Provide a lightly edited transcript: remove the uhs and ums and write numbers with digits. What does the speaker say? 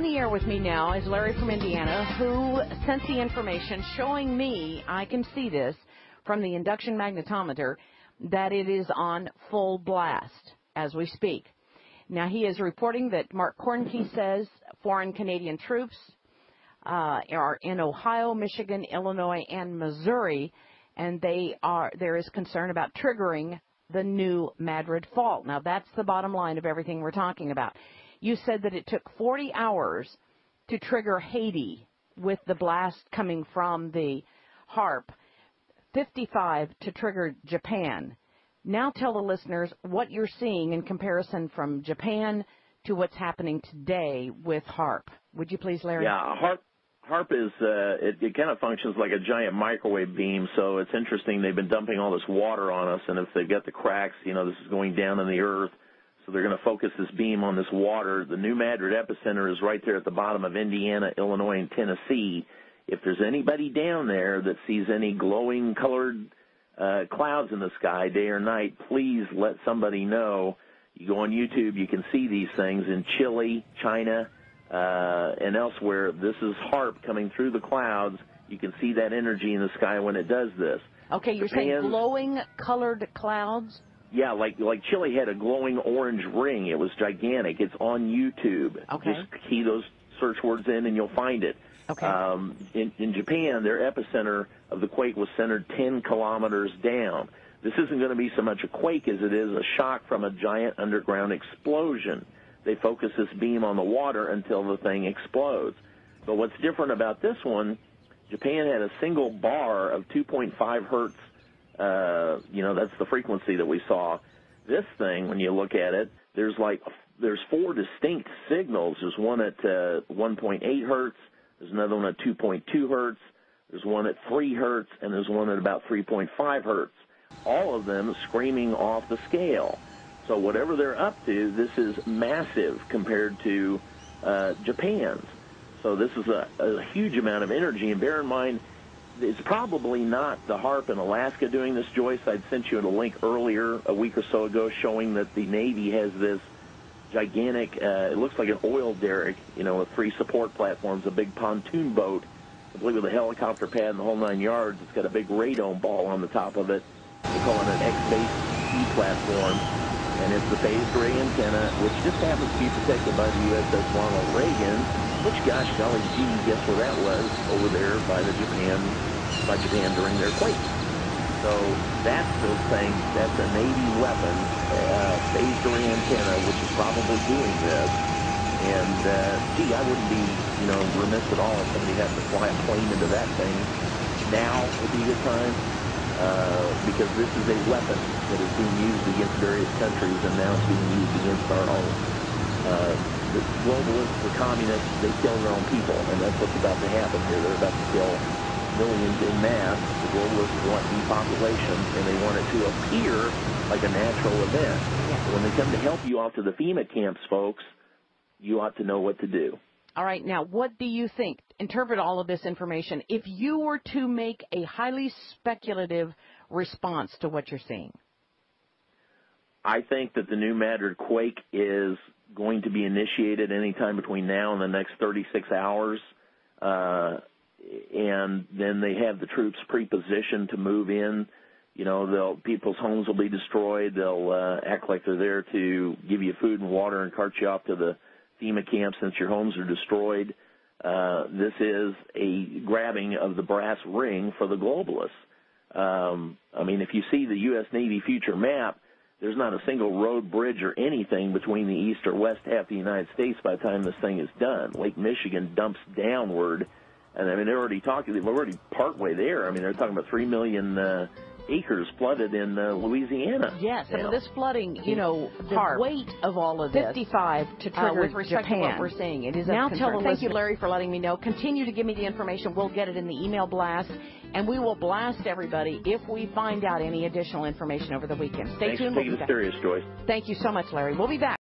the air with me now is Larry from Indiana, who sent the information showing me, I can see this from the induction magnetometer, that it is on full blast as we speak. Now, he is reporting that Mark Cornkey says foreign Canadian troops are in Ohio, Michigan, Illinois, and Missouri, and there is concern about triggering the new Madrid fault. Now, that's the bottom line of everything we're talking about. You said that it took 40 hours to trigger Haiti with the blast coming from the HARP, 55 to trigger Japan. Now tell the listeners what you're seeing in comparison from Japan to what's happening today with HARP. Would you please, Larry? Yeah, HARP is, it kind of functions like a giant microwave beam, so it's interesting. They've been dumping all this water on us, and if they've got the cracks, you know, this is going down in the earth, so they're going to focus this beam on this water. The New Madrid epicenter is right there at the bottom of Indiana, Illinois, and Tennessee. If there's anybody down there that sees any glowing colored clouds in the sky, day or night, please let somebody know. You go on YouTube, you can see these things in Chile, China, and elsewhere. This is HARP coming through the clouds. You can see that energy in the sky when it does this. Okay, you're saying glowing colored clouds? Yeah, like Chile had a glowing orange ring. It was gigantic. It's on YouTube. Okay. Just key those search words in and you'll find it. Okay. In Japan, their epicenter of the quake was centered 10 kilometers down. This isn't going to be so much a quake as it is a shock from a giant underground explosion. They focus this beam on the water until the thing explodes. But what's different about this one, Japan had a single bar of 2.5 hertz. That's the frequency that we saw. This thing, when you look at it, there's four distinct signals. There's one at 1.8 hertz. There's another one at 2.2 hertz. There's one at 3 hertz, and there's one at about 3.5 hertz. All of them screaming off the scale. So whatever they're up to, this is massive compared to Japan's. So this is a huge amount of energy. And bear in mind, it's probably not the HARP in Alaska doing this, Joyce. I'd sent you a link earlier, a week or so ago, showing that the Navy has this gigantic, it looks like an oil derrick, with 3 support platforms, a big pontoon boat, complete with a helicopter pad and the whole 9 yards. It's got a big radome ball on the top of it. They call it an X-base C platform, and it's the phased array antenna, which just happens to be protected by the USS Ronald Reagan, which, gosh golly gee, guess where that was? Over there by Japan during their quake. So that's the thing. That's a Navy weapon, phased array antenna, which is probably doing this. And, I wouldn't be, remiss at all if somebody had to fly a plane into that thing. Now would be a good time, because this is a weapon that is being used against various countries, and now it's being used against our own. The globalists, the communists, they kill their own people, and that's what's about to happen here. They're about to kill millions in mass. The globalists want depopulation, and they want it to appear like a natural event. Yeah. When they come to help you off to the FEMA camps, folks, you ought to know what to do. All right, now, what do you think? Interpret all of this information. If you were to make a highly speculative response to what you're seeing. I think that the new Madrid quake is going to be initiated anytime between now and the next 36 hours. And then they have the troops pre-positioned to move in. People's homes will be destroyed. They'll act like they're there to give you food and water and cart you off to the FEMA camp since your homes are destroyed. This is a grabbing of the brass ring for the globalists. If you see the U.S. Navy future map, there's not a single road, bridge, or anything between the east or west half of the United States by the time this thing is done. Lake Michigan dumps downward, and they're already partway there. They're talking about 3 million acres flooded in Louisiana. Yes, and this flooding, the weight of all of this. 55 to trigger with respect Japan. To what we're saying. It is now tell the Thank you, Larry, for letting me know. Continue to give me the information. We'll get it in the email blast, and we will blast everybody if we find out any additional information over the weekend. Stay tuned. Thanks for taking it serious, Joyce. Thank you so much, Larry. We'll be back.